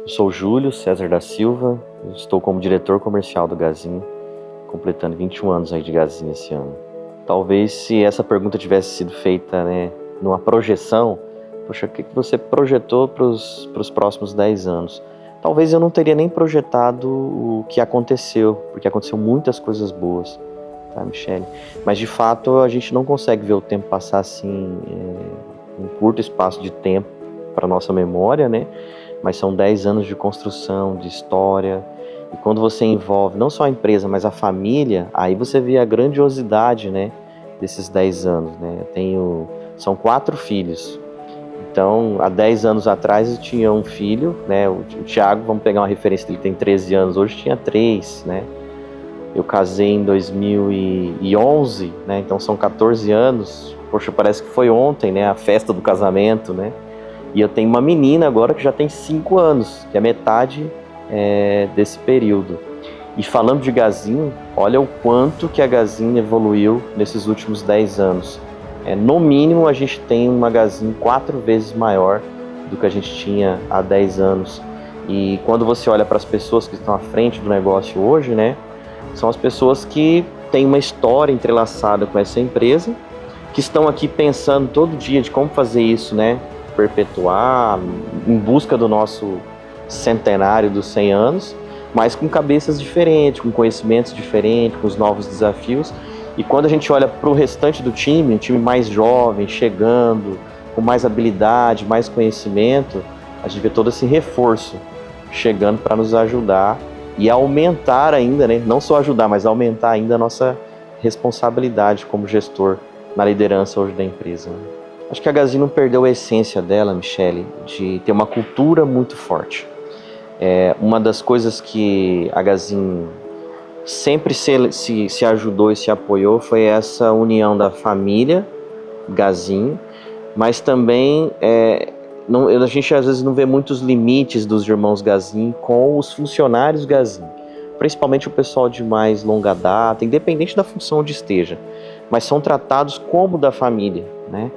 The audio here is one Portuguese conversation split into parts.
Eu sou o Júlio César da Silva, eu estou como diretor comercial do Gazin, completando 21 anos aí de Gazin esse ano. Talvez se essa pergunta tivesse sido feita, numa projeção, poxa, o que você projetou para os próximos 10 anos? Talvez eu não teria nem projetado o que aconteceu, porque aconteceu muitas coisas boas, tá, Michele? Mas de fato a gente não consegue ver o tempo passar assim, em um curto espaço de tempo para nossa memória, né? Mas são 10 anos de construção, de história, e quando você envolve não só a empresa, mas a família, aí você vê a grandiosidade, né, desses 10 anos, né? São 4 filhos, então há 10 anos atrás eu tinha um filho, né, o Thiago, vamos pegar uma referência, ele tem 13 anos, hoje tinha 3, né? Eu casei em 2011, né, então são 14 anos, poxa, parece que foi ontem, né, a festa do casamento, né? E eu tenho uma menina agora que já tem 5 anos, que é metade desse período. E falando de Gazin, olha o quanto que a Gazin evoluiu nesses últimos 10 anos. No mínimo, a gente tem uma Gazin 4 vezes maior do que a gente tinha há 10 anos. E quando você olha para as pessoas que estão à frente do negócio hoje, né, são as pessoas que têm uma história entrelaçada com essa empresa, que estão aqui pensando todo dia de como fazer isso, né, perpetuar, em busca do nosso centenário dos 100 anos, mas com cabeças diferentes, com conhecimentos diferentes, com os novos desafios. E quando a gente olha para o restante do time, um time mais jovem, chegando, com mais habilidade, mais conhecimento, a gente vê todo esse reforço chegando para nos ajudar e aumentar ainda, né? Não só ajudar, mas aumentar ainda a nossa responsabilidade como gestor na liderança hoje da empresa. Acho que a Gazin não perdeu a essência dela, Michele, de ter uma cultura muito forte. Uma das coisas que a Gazin sempre se ajudou e se apoiou foi essa união da família Gazin, mas também a gente às vezes não vê muitos limites dos irmãos Gazin com os funcionários Gazin, principalmente o pessoal de mais longa data, independente da função onde esteja, mas são tratados como da família, né?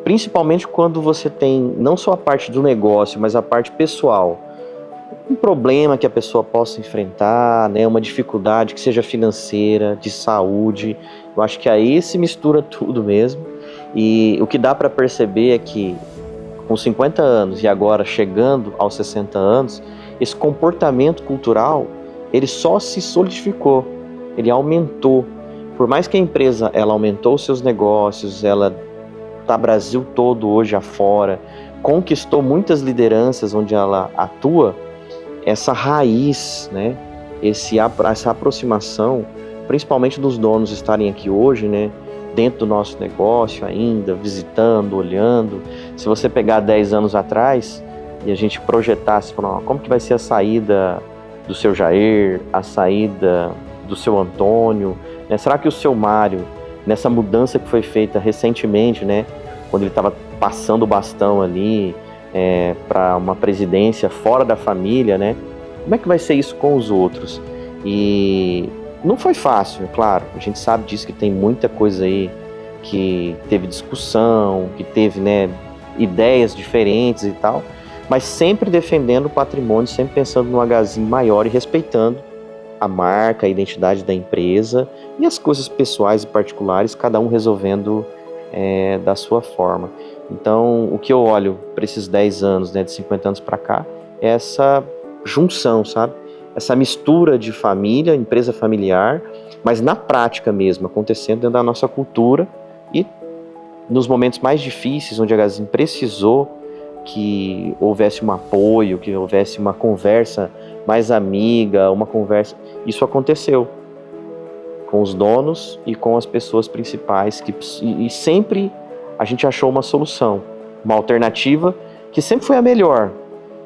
Principalmente quando você tem não só a parte do negócio, mas a parte pessoal. Um problema que a pessoa possa enfrentar, né, uma dificuldade que seja financeira, de saúde. Eu acho que aí se mistura tudo mesmo. E o que dá para perceber é que com 50 anos e agora chegando aos 60 anos, esse comportamento cultural, ele só se solidificou, ele aumentou. Por mais que a empresa ela aumentou seus negócios, ela está Brasil todo hoje afora, conquistou muitas lideranças onde ela atua, essa raiz, né, essa aproximação, principalmente dos donos estarem aqui hoje, né, dentro do nosso negócio ainda, visitando, olhando. Se você pegar 10 anos atrás e a gente projetasse, como que vai ser a saída do seu Jair, a saída do seu Antônio, né? Será que o seu Mário, nessa mudança que foi feita recentemente, né, quando ele estava passando o bastão ali para uma presidência fora da família, né, como é que vai ser isso com os outros? E não foi fácil, é claro, a gente sabe disso, que tem muita coisa aí que teve discussão, que teve, né, ideias diferentes e tal, mas sempre defendendo o patrimônio, sempre pensando num Gazin maior e respeitando a marca, a identidade da empresa e as coisas pessoais e particulares, cada um resolvendo da sua forma. Então, o que eu olho para esses 10 anos, né, de 50 anos para cá, é essa junção, sabe? Essa mistura de família, empresa familiar, mas na prática mesmo, acontecendo dentro da nossa cultura e nos momentos mais difíceis, onde a Gazin precisou que houvesse um apoio, que houvesse uma conversa mais amiga, uma conversa, isso aconteceu com os donos e com as pessoas principais, e sempre a gente achou uma solução, uma alternativa que sempre foi a melhor.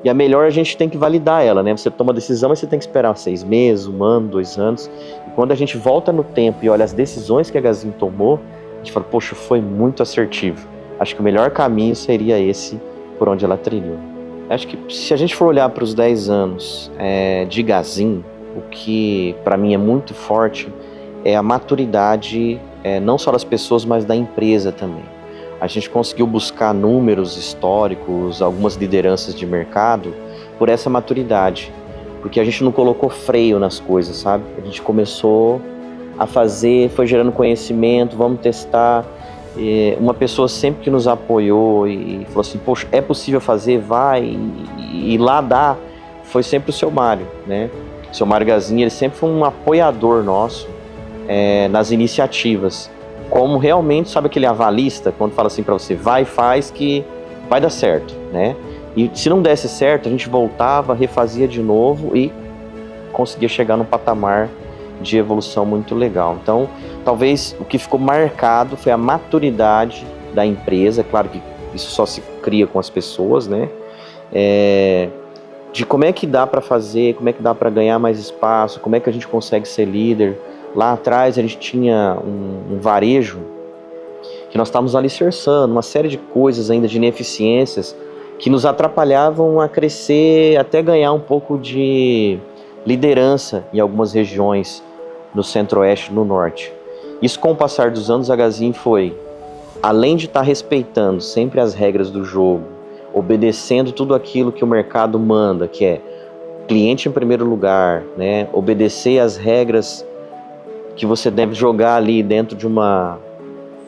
E a melhor a gente tem que validar ela, né? Você toma a decisão, mas você tem que esperar 6 meses, 1 ano, 2 anos. E quando a gente volta no tempo e olha as decisões que a Gazin tomou, a gente fala, poxa, foi muito assertivo. Acho que o melhor caminho seria esse por onde ela trilhou. Acho que se a gente for olhar para os 10 anos de Gazin, o que para mim é muito forte é a maturidade, não só das pessoas, mas da empresa também. A gente conseguiu buscar números históricos, algumas lideranças de mercado, por essa maturidade, porque a gente não colocou freio nas coisas, sabe? A gente começou a fazer, foi gerando conhecimento, vamos testar. Uma pessoa sempre que nos apoiou e falou assim, poxa, é possível fazer, vai, e lá dá, foi sempre o seu Mário, né? O seu Mário Gazin, ele sempre foi um apoiador nosso nas iniciativas, como realmente, sabe aquele avalista, quando fala assim para você, vai, faz que vai dar certo, né? E se não desse certo, a gente voltava, refazia de novo e conseguia chegar num patamar de evolução muito legal. Então, talvez o que ficou marcado foi a maturidade da empresa. Claro que isso só se cria com as pessoas, né? De como é que dá para fazer, como é que dá para ganhar mais espaço, como é que a gente consegue ser líder. Lá atrás a gente tinha um varejo que nós estávamos alicerçando, uma série de coisas ainda, de ineficiências, que nos atrapalhavam a crescer, até ganhar um pouco de liderança em algumas regiões no centro-oeste e no norte. Isso, com o passar dos anos, a Gazin foi, além de estar respeitando sempre as regras do jogo, obedecendo tudo aquilo que o mercado manda, que é cliente em primeiro lugar, né? Obedecer às regras que você deve jogar ali dentro de uma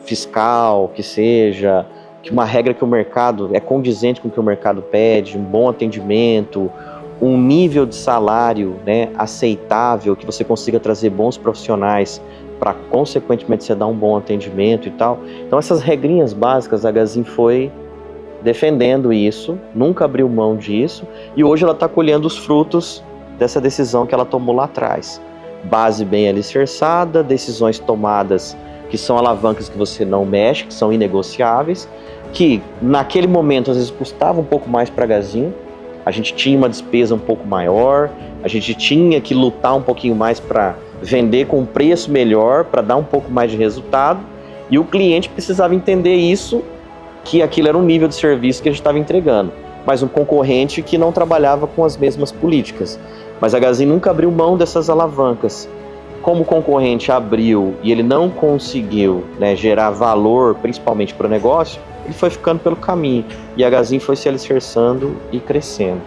fiscal, que seja, que uma regra que o mercado é condizente com o que o mercado pede, um bom atendimento, um nível de salário, né, aceitável, que você consiga trazer bons profissionais para, consequentemente, você dar um bom atendimento e tal. Então, essas regrinhas básicas, a Gazin foi defendendo isso, nunca abriu mão disso, e hoje ela está colhendo os frutos dessa decisão que ela tomou lá atrás. Base bem alicerçada, decisões tomadas que são alavancas que você não mexe, que são inegociáveis, que naquele momento às vezes custava um pouco mais para a Gazin, a gente tinha uma despesa um pouco maior, a gente tinha que lutar um pouquinho mais para vender com um preço melhor, para dar um pouco mais de resultado, e o cliente precisava entender isso, que aquilo era um nível de serviço que a gente estava entregando, mas um concorrente que não trabalhava com as mesmas políticas. Mas a Gazin nunca abriu mão dessas alavancas. Como o concorrente abriu e ele não conseguiu, né, gerar valor, principalmente para o negócio, ele foi ficando pelo caminho. E a Gazin foi se alicerçando e crescendo.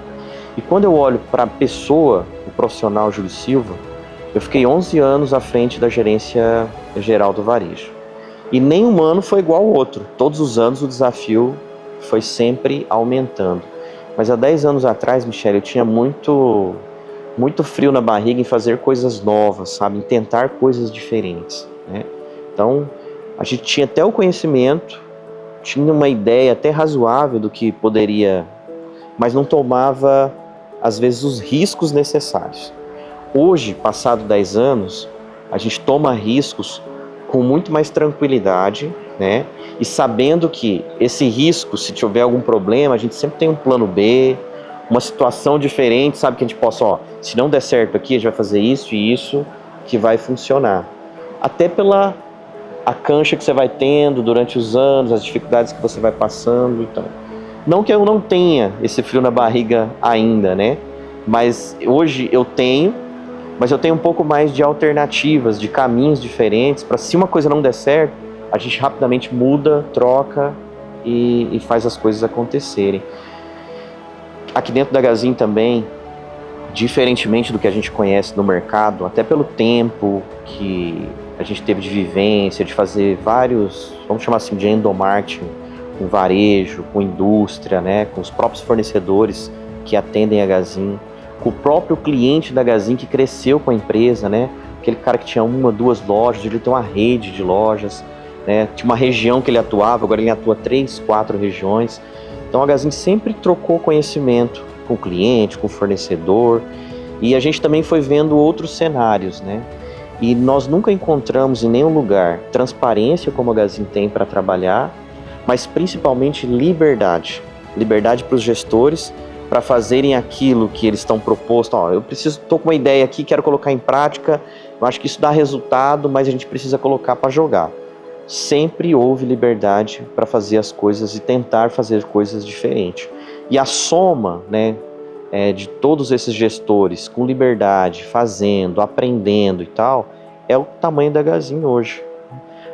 E quando eu olho para a pessoa, o profissional Júlio Silva, eu fiquei 11 anos à frente da gerência geral do varejo. E nenhum ano foi igual ao outro. Todos os anos o desafio foi sempre aumentando. Mas há 10 anos atrás, Michele, eu tinha muito frio na barriga em fazer coisas novas, sabe? Em tentar coisas diferentes, né? Então, a gente tinha até o conhecimento, tinha uma ideia até razoável do que poderia, mas não tomava, às vezes, os riscos necessários. Hoje, passado 10 anos, a gente toma riscos com muito mais tranquilidade, né? E sabendo que esse risco, se tiver algum problema, a gente sempre tem um plano B, uma situação diferente, sabe, que a gente possa, ó, se não der certo aqui, a gente vai fazer isso e isso que vai funcionar. Até pela a cancha que você vai tendo durante os anos, as dificuldades que você vai passando, então. Não que eu não tenha esse frio na barriga ainda, né? Mas hoje eu tenho, mas eu tenho um pouco mais de alternativas, de caminhos diferentes, para se uma coisa não der certo, a gente rapidamente muda, troca e faz as coisas acontecerem. Aqui dentro da Gazin também, diferentemente do que a gente conhece no mercado, até pelo tempo que a gente teve de vivência, de fazer vários, vamos chamar assim, de endomarketing, com varejo, com indústria, né, com os próprios fornecedores que atendem a Gazin, com o próprio cliente da Gazin que cresceu com a empresa, né, aquele cara que tinha 1, 2 lojas, ele tem uma rede de lojas, né, tinha uma região que ele atuava, agora ele atua 3, 4 regiões. Então a Gazin sempre trocou conhecimento com o cliente, com o fornecedor, e a gente também foi vendo outros cenários, né? E nós nunca encontramos em nenhum lugar transparência como a Gazin tem para trabalhar, mas principalmente liberdade. Liberdade para os gestores, para fazerem aquilo que eles estão propostos. Ó, eu estou com uma ideia aqui, quero colocar em prática, eu acho que isso dá resultado, mas a gente precisa colocar para jogar. Sempre houve liberdade para fazer as coisas e tentar fazer coisas diferentes. E a soma, né, de todos esses gestores com liberdade, fazendo, aprendendo e tal, é o tamanho da Gazin hoje.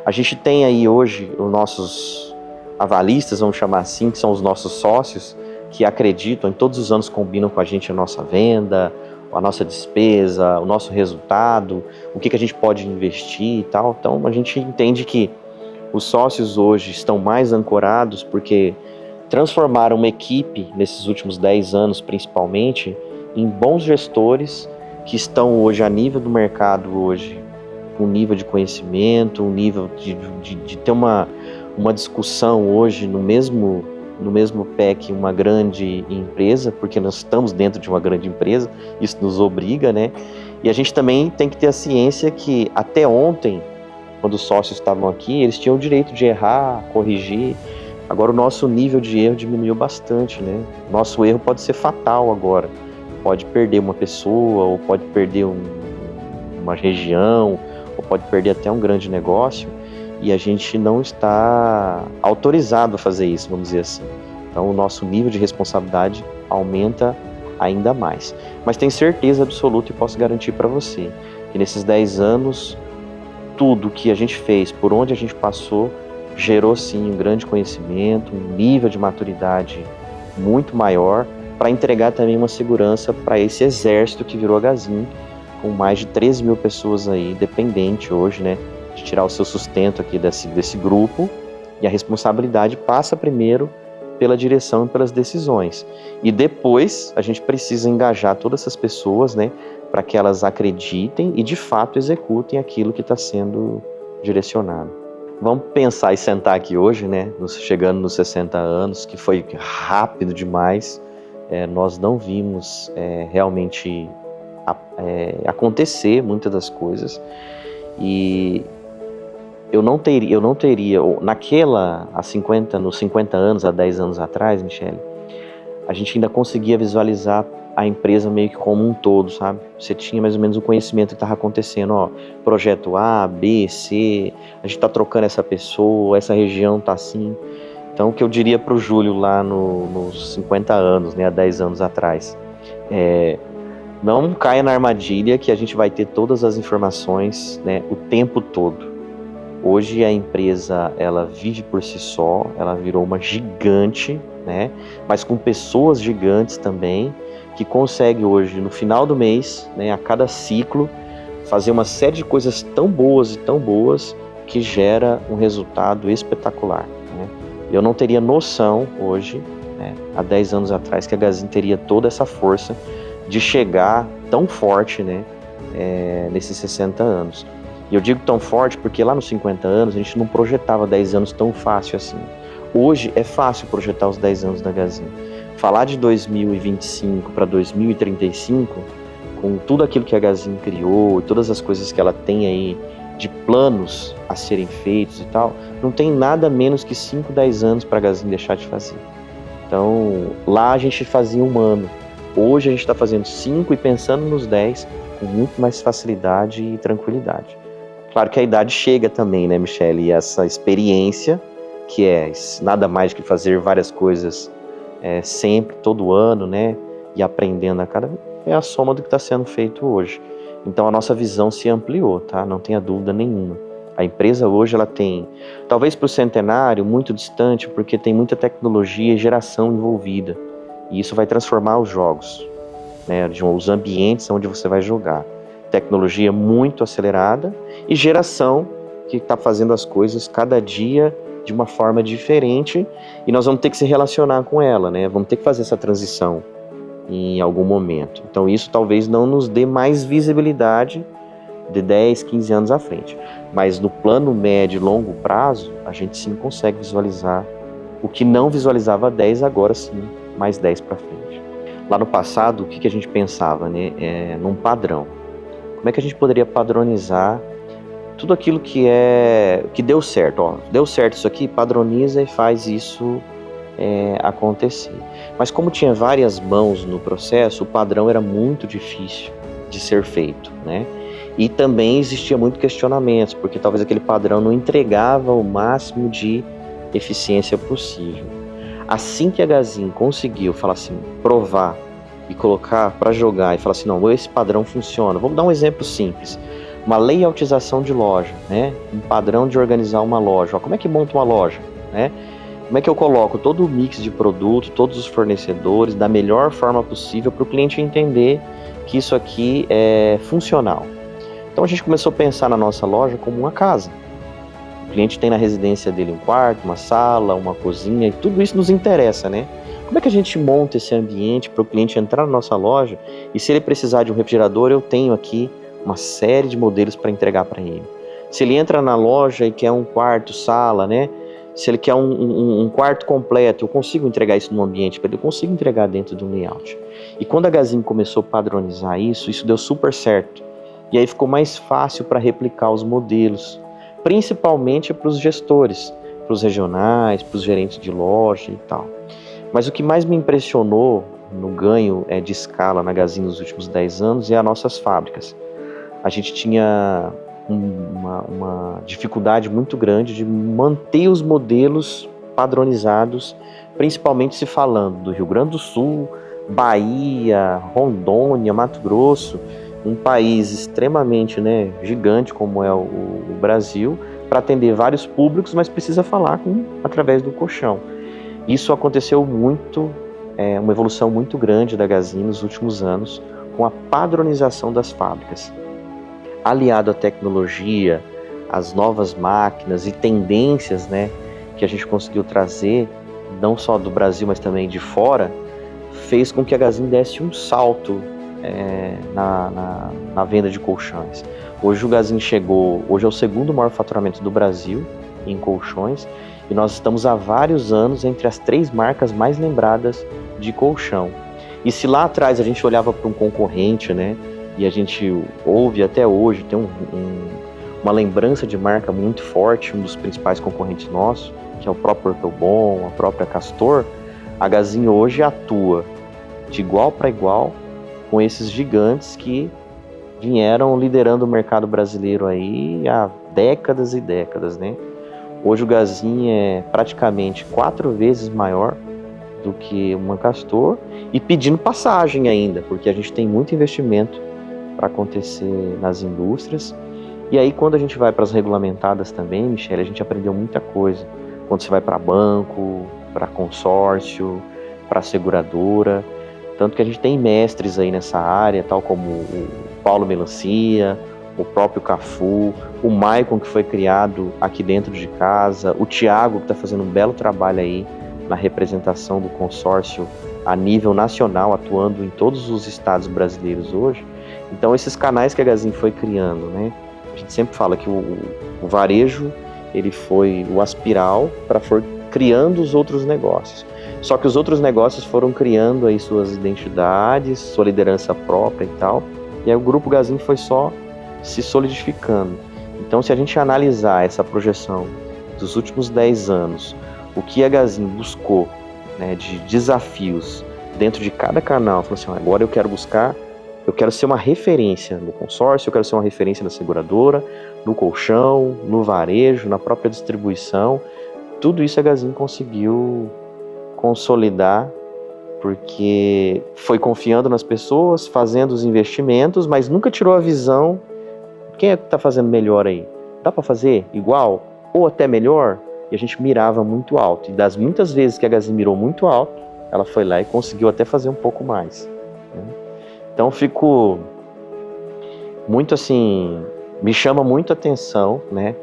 A gente tem aí hoje os nossos avalistas, vamos chamar assim, que são os nossos sócios, que acreditam, em todos os anos combinam com a gente a nossa venda, a nossa despesa, o nosso resultado, o que a gente pode investir e tal. Então a gente entende que os sócios hoje estão mais ancorados porque transformaram uma equipe, nesses últimos 10 anos principalmente, em bons gestores que estão hoje a nível do mercado hoje, com um nível de conhecimento, um nível de ter uma discussão hoje no mesmo pé que uma grande empresa, porque nós estamos dentro de uma grande empresa, isso nos obriga, né? E a gente também tem que ter a ciência que até ontem, quando os sócios estavam aqui, eles tinham o direito de errar, corrigir. Agora o nosso nível de erro diminuiu bastante, né? Nosso erro pode ser fatal agora. Pode perder uma pessoa, ou pode perder uma região, ou pode perder até um grande negócio, e a gente não está autorizado a fazer isso, vamos dizer assim. Então o nosso nível de responsabilidade aumenta ainda mais. Mas tenho certeza absoluta e posso garantir para você que nesses 10 anos, tudo que a gente fez, por onde a gente passou, gerou sim um grande conhecimento, um nível de maturidade muito maior, para entregar também uma segurança para esse exército que virou a Gazin, com mais de 13 mil pessoas aí, dependente hoje, né, de tirar o seu sustento aqui desse grupo, e a responsabilidade passa primeiro pela direção e pelas decisões. E depois a gente precisa engajar todas essas pessoas, né, para que elas acreditem e de fato executem aquilo que está sendo direcionado. Vamos pensar e sentar aqui hoje, né, chegando nos 60 anos, que foi rápido demais. Nós não vimos realmente acontecer muitas das coisas, e eu não teria nos 50 anos, há 10 anos atrás, Michele, a gente ainda conseguia visualizar a empresa meio que como um todo, sabe? Você tinha mais ou menos o conhecimento que estava acontecendo, ó, projeto A, B, C, a gente está trocando essa pessoa, essa região está assim. Então, o que eu diria para o Júlio lá nos 50 anos, né, há 10 anos atrás, não caia na armadilha que a gente vai ter todas as informações, né, o tempo todo. Hoje a empresa, ela vive por si só, ela virou uma gigante, né, mas com pessoas gigantes também, que consegue hoje, no final do mês, né, a cada ciclo, fazer uma série de coisas tão boas que gera um resultado espetacular. Eu não teria noção hoje, né, há 10 anos atrás, que a Gazin teria toda essa força de chegar tão forte, né, nesses 60 anos. E eu digo tão forte porque lá nos 50 anos a gente não projetava 10 anos tão fácil assim. Hoje é fácil projetar os 10 anos da Gazin. Falar de 2025 para 2035, com tudo aquilo que a Gazin criou e todas as coisas que ela tem aí de planos a serem feitos e tal, não tem nada menos que 5, 10 anos para a Gazin deixar de fazer. Então, lá a gente fazia 1 ano. Hoje a gente está fazendo 5 e pensando nos 10 com muito mais facilidade e tranquilidade. Claro que a idade chega também, né, Michele? E essa experiência, que é nada mais que fazer várias coisas sempre, todo ano, né, e aprendendo a cada vez, é a soma do que está sendo feito hoje. Então a nossa visão se ampliou, tá? Não tenha dúvida nenhuma. A empresa hoje, ela tem, talvez para o centenário, muito distante, porque tem muita tecnologia e geração envolvida. E isso vai transformar os jogos, né, os ambientes onde você vai jogar. Tecnologia muito acelerada e geração que está fazendo as coisas cada dia de uma forma diferente, e nós vamos ter que se relacionar com ela, né? Vamos ter que fazer essa transição em algum momento. Então isso talvez não nos dê mais visibilidade de 10, 15 anos à frente. Mas no plano médio e longo prazo, a gente sim consegue visualizar o que não visualizava há 10, agora sim, mais 10 para frente. Lá no passado, o que a gente pensava, né? Num padrão. Como é que a gente poderia padronizar tudo aquilo que deu certo? Ó, deu certo isso aqui, padroniza e faz isso acontecer. Mas como tinha várias mãos no processo, o padrão era muito difícil de ser feito, né? E também existia muito questionamentos, porque talvez aquele padrão não entregava o máximo de eficiência possível. Assim que a Gazin conseguiu, falar assim, provar e colocar para jogar e falar assim, não, esse padrão funciona. Vamos dar um exemplo simples. Uma layoutização de loja, né? Um padrão de organizar uma loja. Ó, como é que monta uma loja, né? Como é que eu coloco todo o mix de produto, todos os fornecedores, da melhor forma possível para o cliente entender que isso aqui é funcional. Então a gente começou a pensar na nossa loja como uma casa. O cliente tem na residência dele um quarto, uma sala, uma cozinha, e tudo isso nos interessa, né? Como é que a gente monta esse ambiente para o cliente entrar na nossa loja e se ele precisar de um refrigerador, eu tenho aqui uma série de modelos para entregar para ele. Se ele entra na loja e quer um quarto, sala, né? Se ele quer um quarto completo, eu consigo entregar isso num ambiente para ele, eu consigo entregar dentro de um layout. E quando a Gazin começou a padronizar isso deu super certo. E aí ficou mais fácil para replicar os modelos, principalmente para os gestores, para os regionais, para os gerentes de loja e tal. Mas o que mais me impressionou no ganho de escala na Gazin nos últimos 10 anos é as nossas fábricas. A gente tinha uma dificuldade muito grande de manter os modelos padronizados, principalmente se falando do Rio Grande do Sul, Bahia, Rondônia, Mato Grosso, um país extremamente, né, gigante como é o Brasil, para atender vários públicos, mas precisa falar através do colchão. Isso aconteceu muito, uma evolução muito grande da Gazin nos últimos anos, com a padronização das fábricas. Aliado à tecnologia, às novas máquinas e tendências, né, que a gente conseguiu trazer, não só do Brasil, mas também de fora, fez com que a Gazin desse um salto na venda de colchões. Hoje o Gazin hoje é o segundo maior faturamento do Brasil em colchões, e nós estamos há vários anos entre as 3 marcas mais lembradas de colchão. E se lá atrás a gente olhava para um concorrente, né, e a gente ouve até hoje, tem uma lembrança de marca muito forte, um dos principais concorrentes nossos, que é o próprio Ortobon, a própria Castor, a Gazin hoje atua de igual para igual com esses gigantes que vieram liderando o mercado brasileiro aí há décadas e décadas, né? Hoje o Gazin é praticamente 4 vezes maior do que uma Castor e pedindo passagem ainda, porque a gente tem muito investimento para acontecer nas indústrias. E aí quando a gente vai para as regulamentadas também, Michele, a gente aprendeu muita coisa. Quando você vai para banco, para consórcio, para seguradora, tanto que a gente tem mestres aí nessa área, tal como o Paulo Melancia, o próprio Cafu, o Maicon, que foi criado aqui dentro de casa, o Thiago, que está fazendo um belo trabalho aí na representação do consórcio a nível nacional, atuando em todos os estados brasileiros hoje. Então esses canais que a Gazin foi criando, né? A gente sempre fala que o varejo, ele foi o aspiral para criando os outros negócios. Só que os outros negócios foram criando aí suas identidades, sua liderança própria e tal. E aí o Grupo Gazin foi só se solidificando. Então, se a gente analisar essa projeção dos últimos 10 anos, o que a Gazin buscou, né, de desafios dentro de cada canal, falou assim, agora eu quero ser uma referência no consórcio, eu quero ser uma referência na seguradora, no colchão, no varejo, na própria distribuição. Tudo isso a Gazin conseguiu consolidar, porque foi confiando nas pessoas, fazendo os investimentos, mas nunca tirou a visão. Quem é que está fazendo melhor aí? Dá para fazer igual? Ou até melhor? E a gente mirava muito alto. E das muitas vezes que a Gazin mirou muito alto, ela foi lá e conseguiu até fazer um pouco mais, né? Então fico muito assim, me chama muito a atenção, né?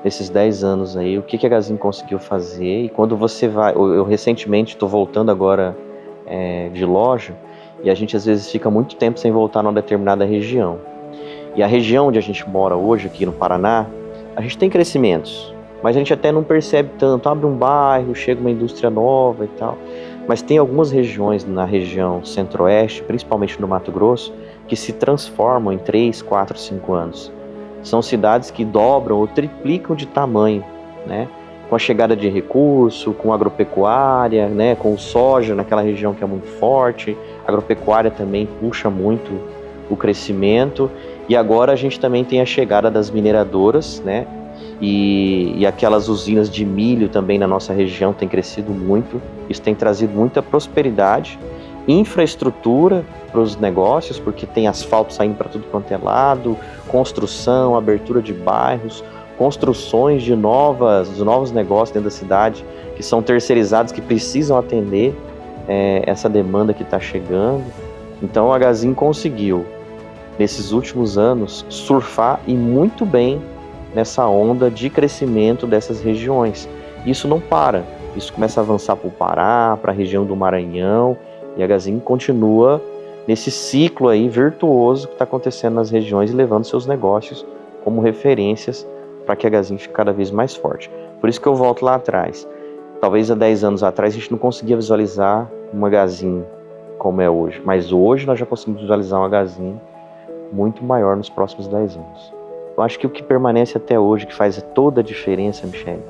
Nesses 10 anos aí, o que a Gazin conseguiu fazer. E quando você vai, eu recentemente estou voltando agora de loja, e a gente às vezes fica muito tempo sem voltar numa determinada região. E a região onde a gente mora hoje, aqui no Paraná, a gente tem crescimentos, mas a gente até não percebe tanto. Abre um bairro, chega uma indústria nova e tal. Mas tem algumas regiões na região centro-oeste, principalmente no Mato Grosso, que se transformam em 3, 4, 5 anos. São cidades que dobram ou triplicam de tamanho, né? Com a chegada de recurso, com agropecuária, né? Com o soja naquela região que é muito forte. A agropecuária também puxa muito o crescimento. E agora a gente também tem a chegada das mineradoras, né? E aquelas usinas de milho também na nossa região tem crescido muito. Isso tem trazido muita prosperidade, infraestrutura para os negócios, porque tem asfalto saindo para tudo quanto é lado, construção, abertura de bairros, construções de novos negócios dentro da cidade, que são terceirizados, que precisam atender essa demanda que está chegando. Então a Gazin conseguiu, nesses últimos anos, surfar e muito bem nessa onda de crescimento dessas regiões. Isso não para, isso começa a avançar para o Pará, para a região do Maranhão, e a Gazin continua nesse ciclo aí virtuoso que está acontecendo nas regiões e levando seus negócios como referências para que a Gazin fique cada vez mais forte. Por isso que eu volto lá atrás. Talvez há 10 anos atrás a gente não conseguia visualizar uma Gazin como é hoje, mas hoje nós já conseguimos visualizar uma Gazin muito maior nos próximos 10 anos. Eu acho que o que permanece até hoje, que faz toda a diferença, Michele,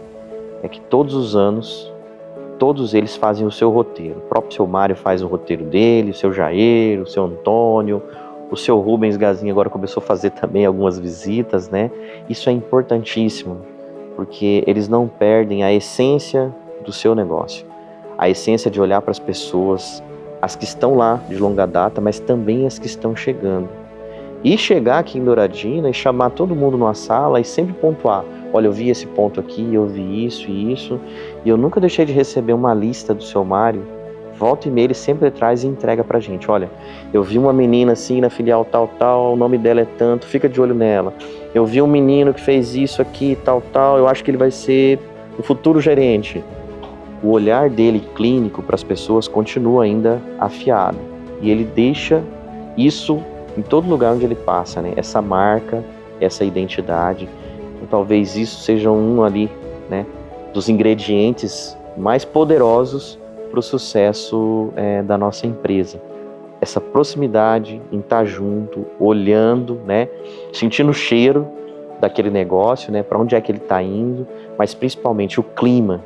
é que todos os anos, todos eles fazem o seu roteiro. O próprio seu Mário faz o roteiro dele, o seu Jair, o seu Antônio, o seu Rubens Gazin agora começou a fazer também algumas visitas, né? Isso é importantíssimo, porque eles não perdem a essência do seu negócio. A essência de olhar para as pessoas, as que estão lá de longa data, mas também as que estão chegando. E chegar aqui em Douradina e chamar todo mundo numa sala e sempre pontuar. Olha, eu vi esse ponto aqui, eu vi isso e isso. E eu nunca deixei de receber uma lista do seu Mário. Volta e meia ele sempre traz e entrega pra gente. Olha, eu vi uma menina assim na filial tal, o nome dela é tanto, fica de olho nela. Eu vi um menino que fez isso aqui, tal, eu acho que ele vai ser o futuro gerente. O olhar dele clínico para as pessoas continua ainda afiado. E ele deixa isso em todo lugar onde ele passa, né? Essa marca, essa identidade. Então, talvez isso seja um ali, né, dos ingredientes mais poderosos para o sucesso da nossa empresa. Essa proximidade em estar junto, olhando, né, sentindo o cheiro daquele negócio, né, para onde é que ele está indo, mas principalmente o clima.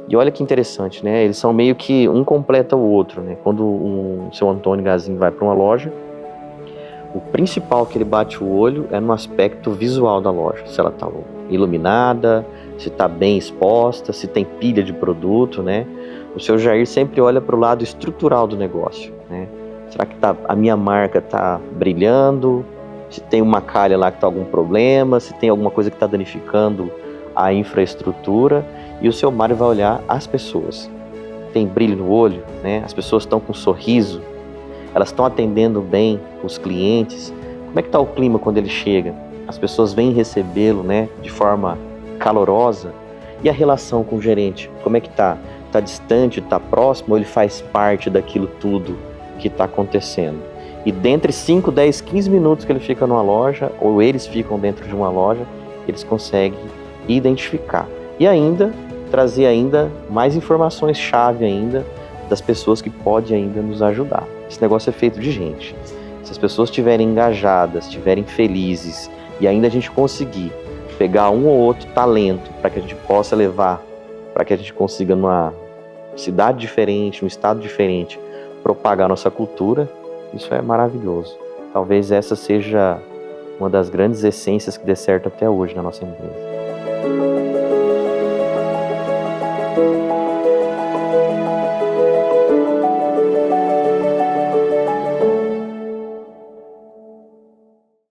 E olha que interessante, né? Eles são meio que um completa o outro, né? Quando o seu Antônio Gazin vai para uma loja, o principal que ele bate o olho é no aspecto visual da loja. Se ela está iluminada, se está bem exposta, se tem pilha de produto, né? O seu Jair sempre olha para o lado estrutural do negócio, né? Será que a minha marca está brilhando? Se tem uma calha lá que está algum problema? Se tem alguma coisa que está danificando a infraestrutura? E o seu Mário vai olhar as pessoas. Tem brilho no olho, né? As pessoas estão com um sorriso, elas estão atendendo bem os clientes. Como é que está o clima quando ele chega? As pessoas vêm recebê-lo, né, de forma calorosa. E a relação com o gerente, como é que está? Está distante, está próximo, ou ele faz parte daquilo tudo que está acontecendo? E dentre 5, 10, 15 minutos que ele fica numa loja, ou eles ficam dentro de uma loja, eles conseguem identificar. E ainda trazer ainda mais informações-chave ainda das pessoas que podem ainda nos ajudar. Esse negócio é feito de gente. Se as pessoas estiverem engajadas, estiverem felizes e ainda a gente conseguir pegar um ou outro talento para que a gente possa levar, para que a gente consiga numa cidade diferente, num estado diferente, propagar nossa cultura, isso é maravilhoso. Talvez essa seja uma das grandes essências que dê certo até hoje na nossa empresa.